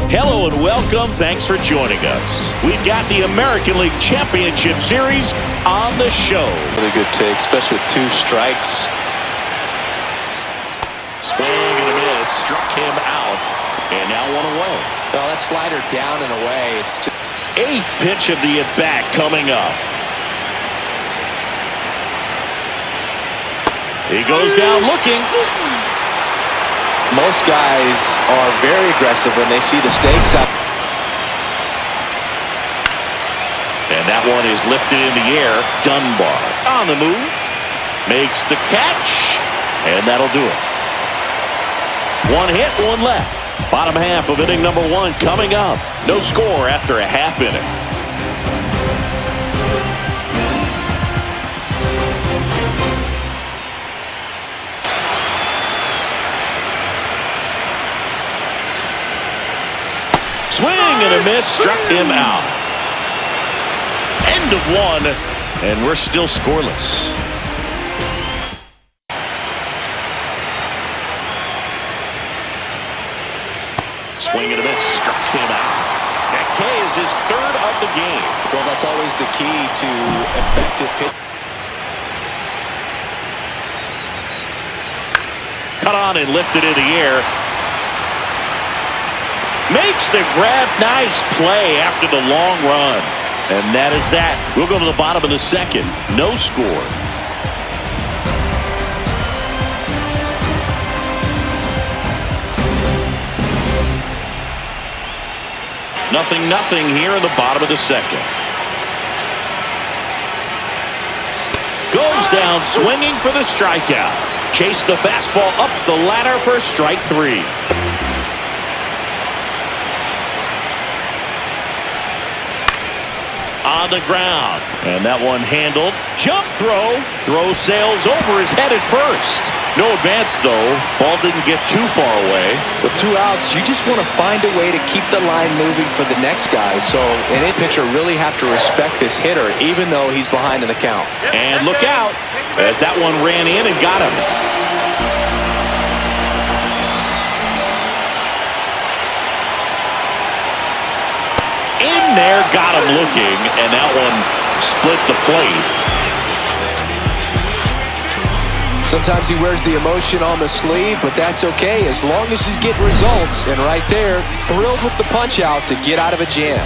Hello and welcome. Thanks for joining us. We've got the American League Championship Series on the show. Really good take, especially with 2 strikes. Swing and a miss, struck him out, and now 1 away. Oh, that slider down and away. It's just 8th pitch of the at-bat coming up. He goes down looking. most guys are very aggressive when they see the stakes out. And that one is lifted in the air. Dunbar on the move. Makes the catch. And that'll do it. 1 hit, 1 left. Bottom half of inning number 1 coming up. No score after a half inning. Swing and a miss, struck him out. End of 1, and we're still scoreless. Swing and a miss, struck him out. That K is his 3rd of the game. Well, that's always the key to effective pitch. Cut on and lifted in the air. Makes the grab. Nice play after the long run. And that is that. We'll go to the bottom of the 2nd. No score. Nothing here in the bottom of the 2nd. Goes down swinging for the strikeout. Chase the fastball up the ladder for strike 3. On the ground. And that one handled. Jump throw. Throw sails over his head at first. No advance though. Ball didn't get too far away. With 2 outs, you just want to find a way to keep the line moving for the next guy. So an pitcher really have to respect this hitter even though he's behind in the count. And look out as that one ran in and got him. In there, got him looking, and that one split the plate. Sometimes he wears the emotion on the sleeve, but that's okay as long as he's getting results. And right there, thrilled with the punch out to get out of a jam.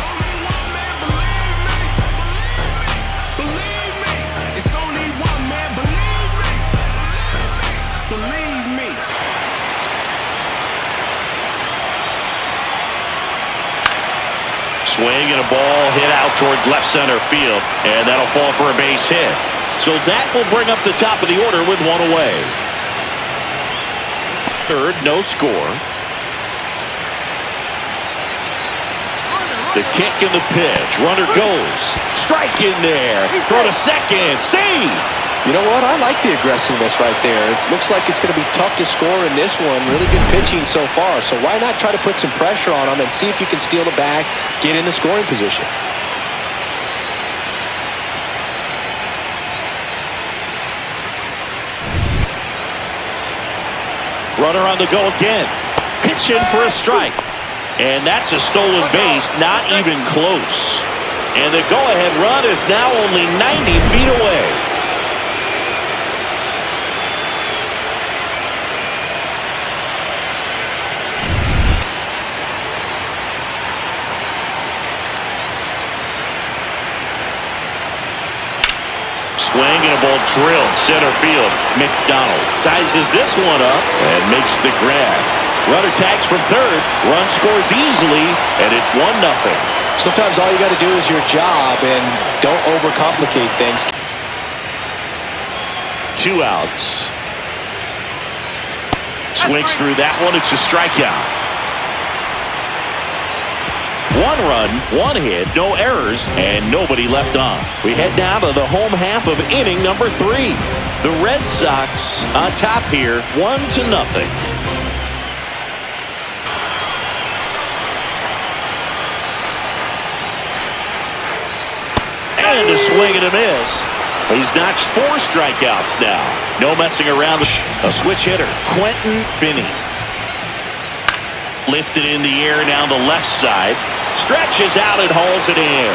Swing and a ball hit out towards left center field, and that'll fall for a base hit. So that will bring up the top of the order with 1 away. 3rd, no score. The kick and the pitch. Runner goes. Strike in there. Throw to second. Save. You know what? I like the aggressiveness right there. It looks like it's going to be tough to score in this one. Really good pitching so far. So why not try to put some pressure on him and see if you can steal the bag, get in the scoring position. Runner on the go again. Pitch in for a strike. And that's a stolen base, not even close. And the go-ahead run is now only 90 feet away. Swing and a ball drilled center field. McDonald sizes this one up and makes the grab. Runner tags from 3rd. Run scores easily, and it's 1-0. Sometimes all you got to do is your job and don't overcomplicate things. 2 outs. Swings through that one. It's a strikeout. 1 run, 1 hit, no errors, and nobody left on. We head down to the home half of inning number 3. The Red Sox on top here, 1-0. And a swing and a miss. He's notched 4 strikeouts now. No messing around. A switch hitter, Quentin Finney. Lifted in the air down the left side. Stretches out and hauls it in.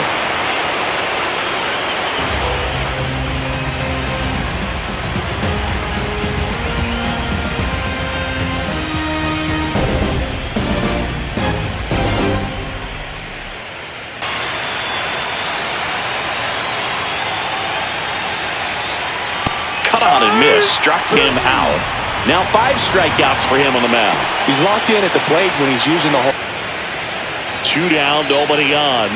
Cut on and miss. Struck him out. Now 5 strikeouts for him on the mound. He's locked in at the plate when he's using the whole. 2 down, nobody on.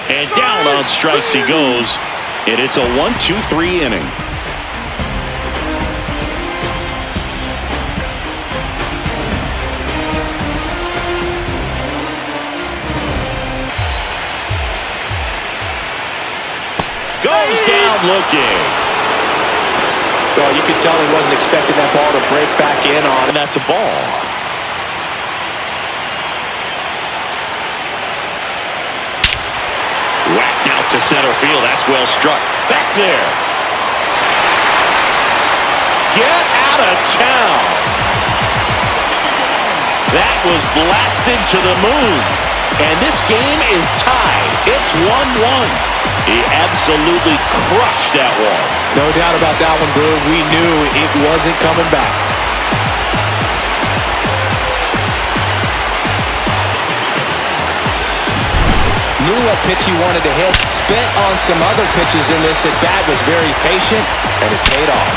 And down on strikes he goes. And it's a 1-2-3 inning. Goes down looking. Well, you could tell he wasn't expecting that ball to break back in on. And that's a ball. Whacked out to center field. That's well struck. Back there. Get out of town. That was blasted to the moon. And this game is tied. It's 1-1. He absolutely crushed that one. No doubt about that one, Boo. We knew it wasn't coming back. Knew what pitch he wanted to hit. Spent on some other pitches in this at bat. Was very patient, and it paid off.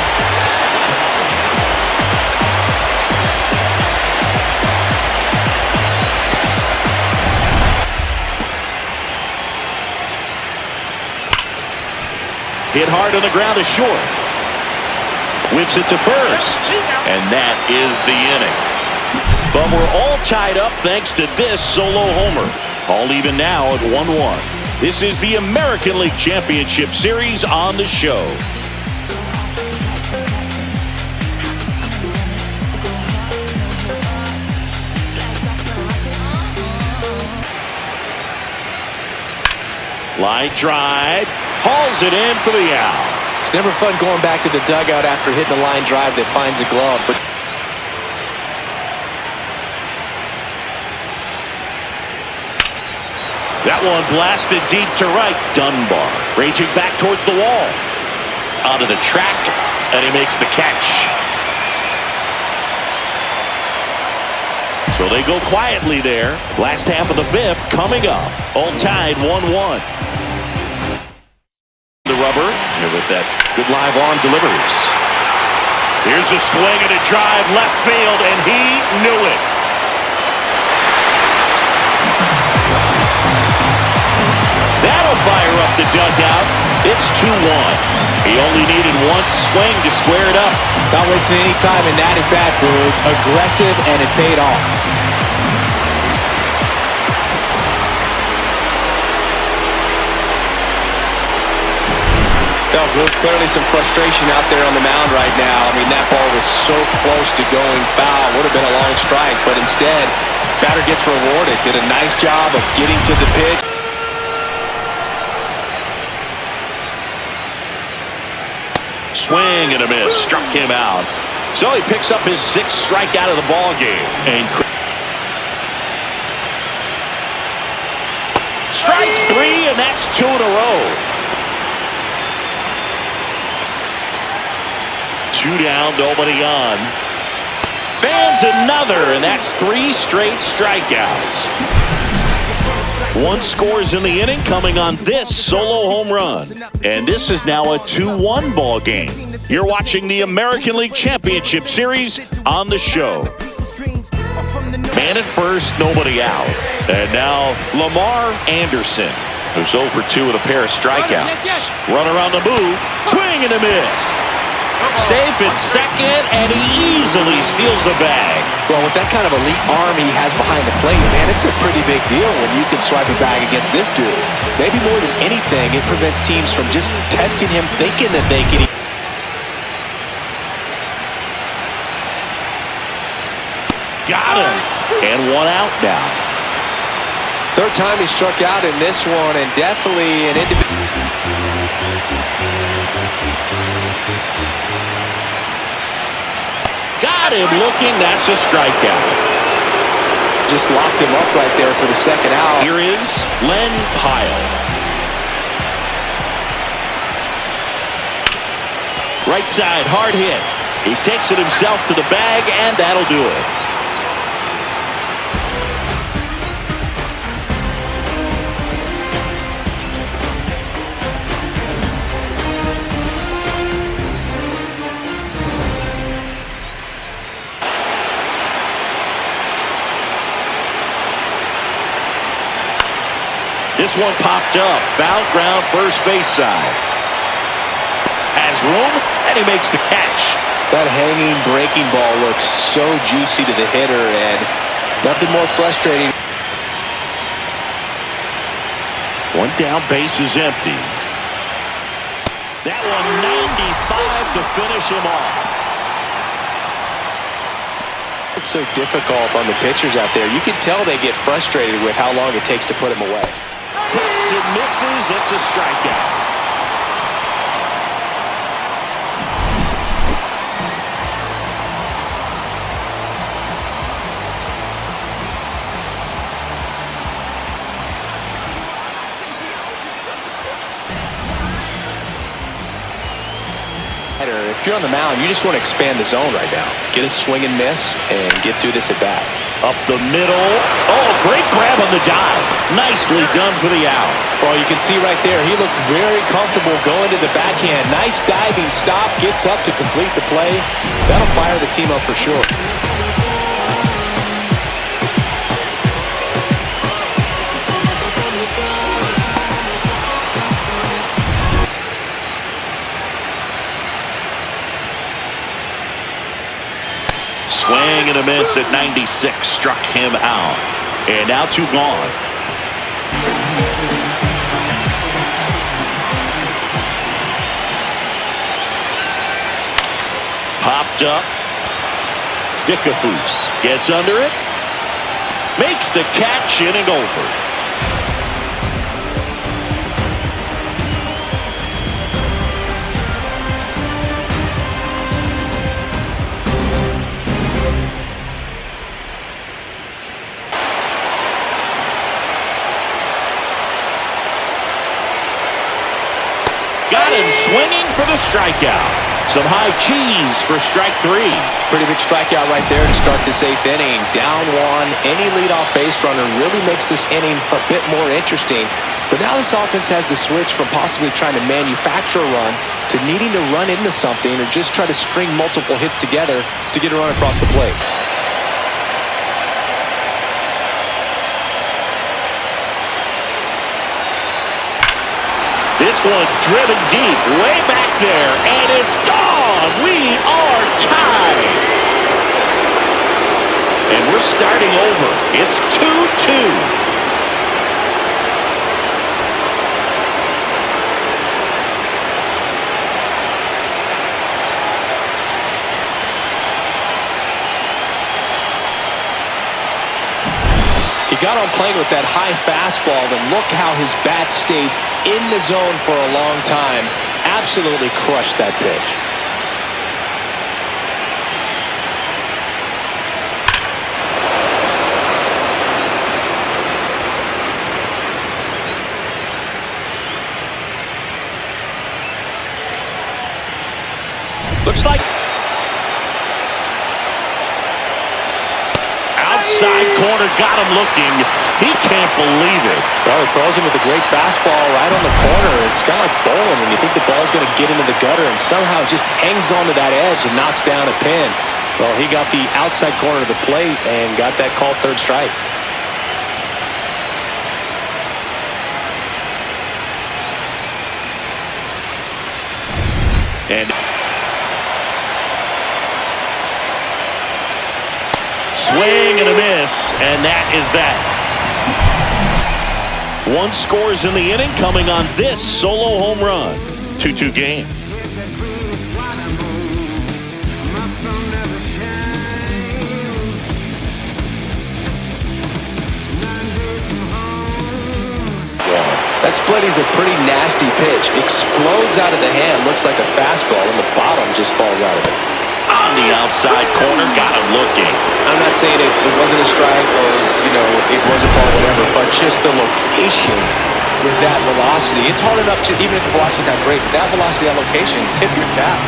Hit hard on the ground is short. Whips it to first. And that is the inning. But we're all tied up thanks to this solo homer. All even now at 1-1. This is the American League Championship Series on the show. Line drive. Hauls it in for the out. It's never fun going back to the dugout after hitting a line drive that finds a glove. But that one blasted deep to right. Dunbar raging back towards the wall. Onto the track, and he makes the catch. So they go quietly there. Last half of the 5th coming up. All tied 1-1. The rubber with that good live arm delivers. Here's a swing and a drive left field, and he knew it. That'll fire up the dugout. It's 2-1. He only needed one swing to square it up. Not wasting any time in that at bat, Boog. Aggressive, and it paid off. Clearly some frustration out there on the mound right now. I mean, that ball was so close to going foul. Would have been a long strike, but instead, batter gets rewarded. Did a nice job of getting to the pitch. Swing and a miss. Struck him out. So he picks up his 6th strikeout of the ball game. And strike 3, and that's 2 in a row. 2 down, nobody on. Fans another, and that's 3 straight strikeouts. 1 scores in the inning coming on this solo home run. And this is now a 2-1 ball game. You're watching the American League Championship Series on the show. Man at first, nobody out. And now Lamar Anderson, who's 0 for 2 with a pair of strikeouts. Runner on the move, swing and a miss. Safe at second, and he easily steals the bag. Well, with that kind of elite arm he has behind the plate, man, it's a pretty big deal when you can swipe a bag against this dude. Maybe more than anything, it prevents teams from just testing him thinking that they can. Got him. And 1 out now. 3rd time he struck out in this one, and definitely an individual. Got him looking. That's a strikeout. Just locked him up right there for the second out. Here is Len Pyle. Right side, hard hit. He takes it himself to the bag, and that'll do it. This one popped up. Foul ground, first base side. Has room, and he makes the catch. That hanging breaking ball looks so juicy to the hitter, and nothing more frustrating. One down, base is empty. That one 95 to finish him off. It's so difficult on the pitchers out there. You can tell they get frustrated with how long it takes to put him away. Hits and misses. It's a strikeout. If you're on the mound, you just want to expand the zone right now. Get a swing and miss and get through this at bat. Up the middle. Oh, great grab on the dive. Nicely done for the out. Well, you can see right there, he looks very comfortable going to the backhand. Nice diving stop, gets up to complete the play. That'll fire the team up for sure. Swing and a miss at 96. Struck him out. And now 2 gone. Popped up. Sycophus gets under it. Makes the catch, inning over. Got him swinging for the strikeout. Some high cheese for strike 3. Pretty big strikeout right there to start this 8th inning. Down 1. Any leadoff base runner really makes this inning a bit more interesting. But now this offense has to switch from possibly trying to manufacture a run to needing to run into something or just try to string multiple hits together to get a run across the plate. This one driven deep, way back there, and it's gone. We are tied. And we're starting over. It's 2-2. He got on playing with that high fastball, and look how his bat stays in the zone for a long time. Absolutely crushed that pitch. Looks like outside corner, got him looking. He can't believe it. Well, he throws him with a great fastball right on the corner. It's kind of like bowling when you think the ball's going to get into the gutter and somehow just hangs onto that edge and knocks down a pin. Well, he got the outside corner of the plate and got that called third strike. And swing and a miss, and that is that. 1 scores in the inning, coming on this solo home run. 2-2 game. That split is a pretty nasty pitch. Explodes out of the hand, looks like a fastball, and the bottom just falls out of it. On the outside corner, got him looking. I'm not saying it wasn't a strike or, it was a ball, whatever, but just the location with that velocity. It's hard enough to, even if the velocity's not great, that velocity, that location, tip your cap.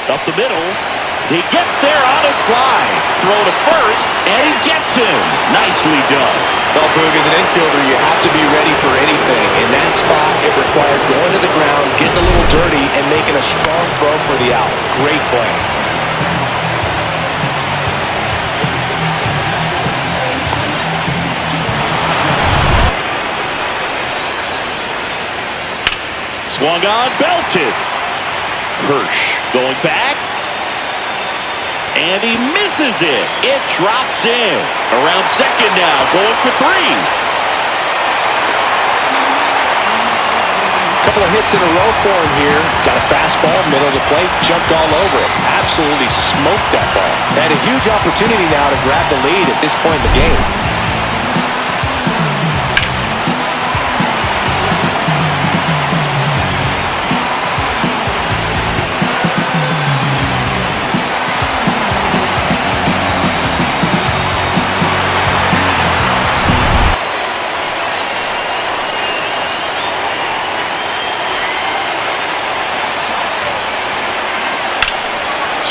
Up the middle. He gets there on a slide. Throw to first, and he gets him. Nicely done. Well, Boog, as an infielder, you have to be ready for anything. In that spot, it required going to the ground, getting a little dirty, and making a strong throw for the out. Great play. Swung on, belted. Hirsch going back. And he misses it. It drops in. Around second now, going for three. Couple of hits in a row for him here. Got a fastball, middle of the plate, jumped all over it. Absolutely smoked that ball. Had a huge opportunity now to grab the lead at this point in the game.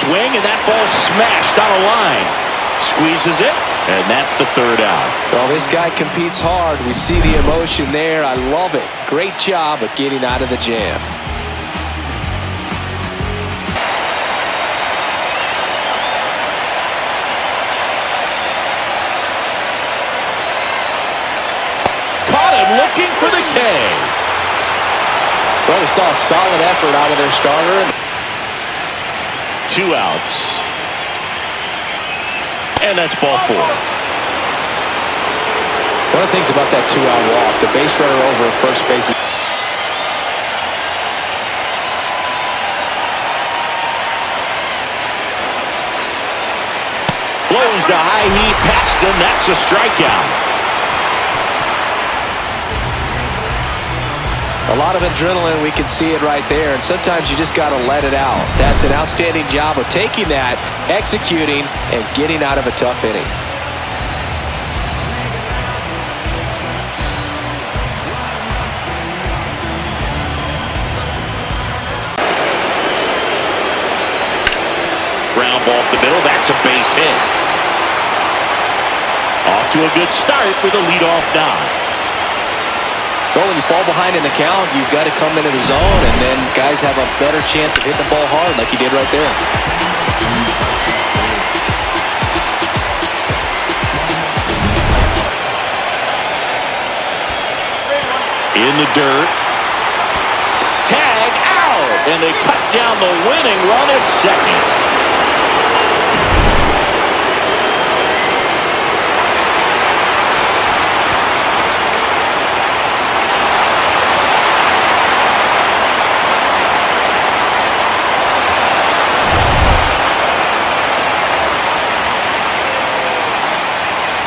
Swing, and that ball smashed on a line. Squeezes it, and that's the third out. Well, this guy competes hard. We see the emotion there. I love it. Great job of getting out of the jam. Caught him looking for the K. Well, we saw a solid effort out of their starter. 2 outs. And that's ball 4. One of the things about that 2-out walk, the base runner over at first base is blows the high heat past him. That's a strikeout. a lot of adrenaline. We can see it right there, and sometimes you just got to let it out. That's an outstanding job of taking that, executing, and getting out of a tough inning. Ground ball up the middle. That's a base hit. Off to a good start with a leadoff nod. Well, when you fall behind in the count, you've got to come into the zone, and then guys have a better chance of hitting the ball hard like he did right there. In the dirt. Tag out, and they cut down the winning run at second.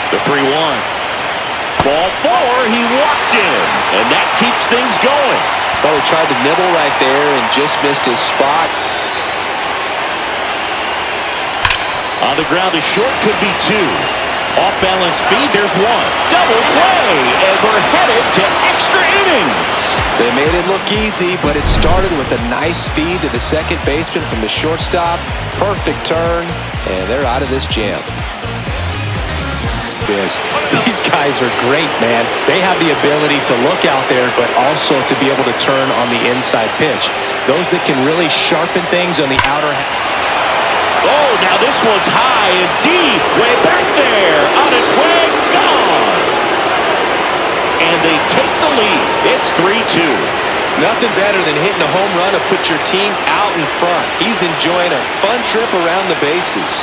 The 3-1. Ball 4, he walked in, and that keeps things going. Well, he tried to nibble right there and just missed his spot. On the ground, a short could be 2. Off-balance feed, there's 1. Double play, and we're headed to extra innings. They made it look easy, but it started with a nice feed to the second baseman from the shortstop. Perfect turn, and they're out of this jam. These guys are great, man. They have the ability to look out there, but also to be able to turn on the inside pitch. Those that can really sharpen things on the outer half. Oh, now this one's high and deep, way back there, on its way, gone. And they take the lead. It's 3-2. Nothing better than hitting a home run to put your team out in front. He's enjoying a fun trip around the bases.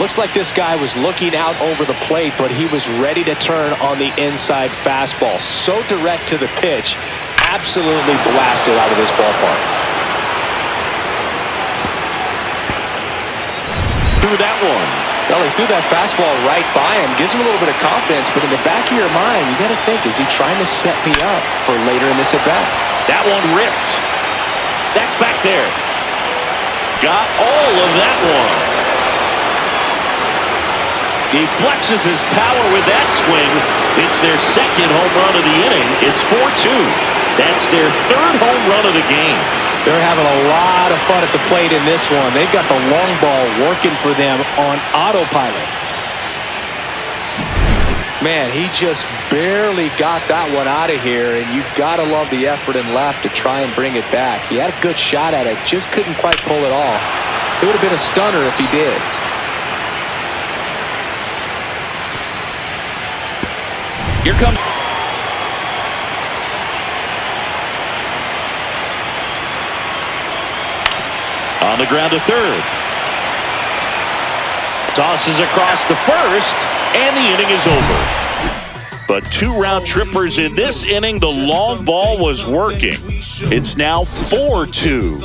Looks like this guy was looking out over the plate, but he was ready to turn on the inside fastball. So direct to the pitch. Absolutely blasted out of this ballpark. Threw that one. Well, he threw that fastball right by him. Gives him a little bit of confidence, but in the back of your mind, you got to think, is he trying to set me up for later in this at-bat? That one ripped. That's back there. Got all of that one. He flexes his power with that swing. It's their second home run of the inning. It's 4-2. That's their third home run of the game. They're having a lot of fun at the plate in this one. They've got the long ball working for them on autopilot. Man, he just barely got that one out of here, and you've got to love the effort and left to try and bring it back. He had a good shot at it, just couldn't quite pull it off. It would have been a stunner if he did. Here comes. On the ground to third. Tosses across to first, and the inning is over. But 2 round trippers in this inning. The long ball was working. It's now 4-2.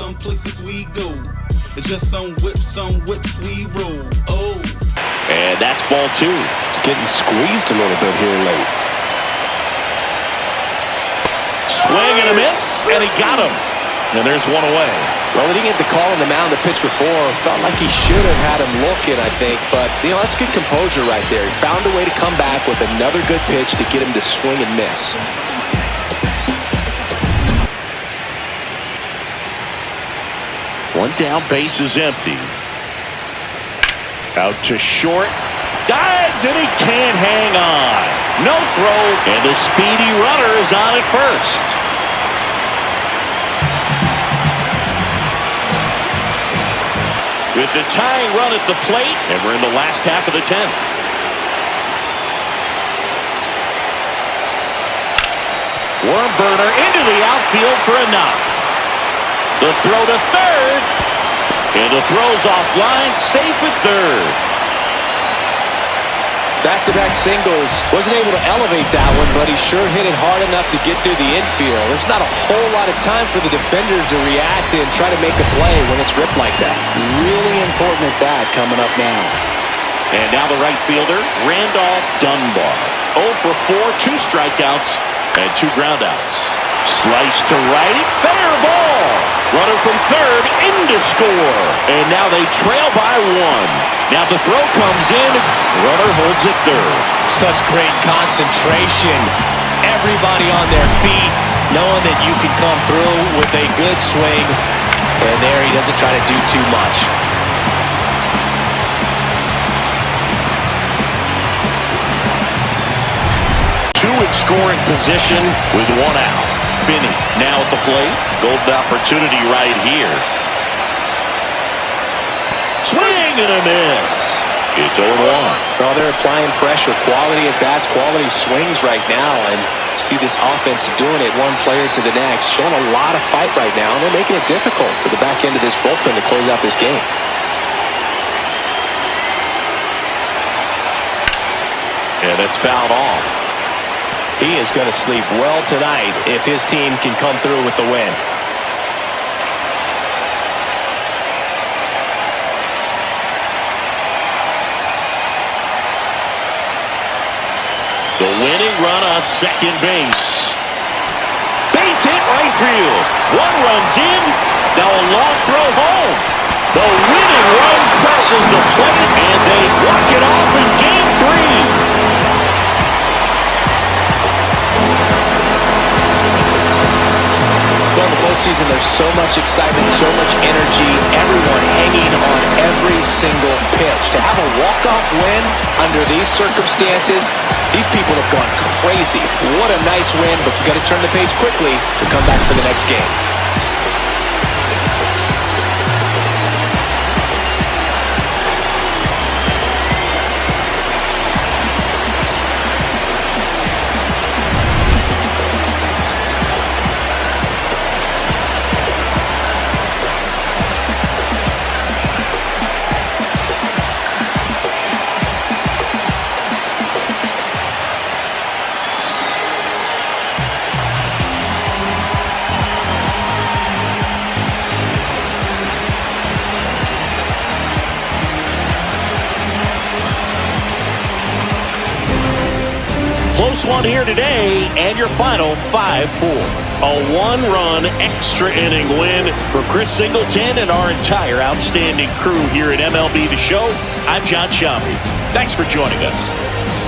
And that's ball 2. It's getting squeezed a little bit here late. Swing and a miss, and he got him. And there's one away. Well, he didn't get the call on the mound the pitch before. Felt like he should have had him looking, I think. But, that's good composure right there. He found a way to come back with another good pitch to get him to swing and miss. One down, base is empty. Out to short. Dives, and he can't hang on. No throw, and the speedy runner is on at first. With the tying run at the plate, and we're in the last half of the 10th. Worm burner into the outfield for a knock. The throw to third, and the throw's offline, safe at third. Back-to-back singles. Wasn't able to elevate that one, but he sure hit it hard enough to get through the infield. There's not a whole lot of time for the defenders to react and try to make a play when it's ripped like that. Really important at bat coming up now. And now the right fielder, Randolph Dunbar. 0 for 4, 2 strikeouts, and 2 groundouts. Slice to right, fair ball. Runner from third, in to score. And now they trail by 1. Now the throw comes in, runner holds it third. Such great concentration. Everybody on their feet, knowing that you can come through with a good swing. And there he doesn't try to do too much. Two in scoring position with 1 out. Finney now at the plate. Golden opportunity right here. Swing and a miss. It's 0-1. Well, they're applying pressure. Quality at bats, quality swings right now. And see this offense doing it one player to the next. Showing a lot of fight right now. And they're making it difficult for the back end of this bullpen to close out this game. And it's fouled off. He is going to sleep well tonight if his team can come through with the win. The winning run on second base. Base hit right field. 1 run's in. Now a long throw home. The winning run crosses the plate, and they walk it off in Game 3. Well, in the postseason, there's so much excitement, so much energy, everyone hanging on every single pitch. To have a walk-off win under these circumstances, these people have gone crazy. What a nice win, but you got to turn the page quickly to come back for the next game. Close one here today, and your final 5-4. A one-run extra inning win for Chris Singleton and our entire outstanding crew here at MLB The Show. I'm John Sciambi. Thanks for joining us.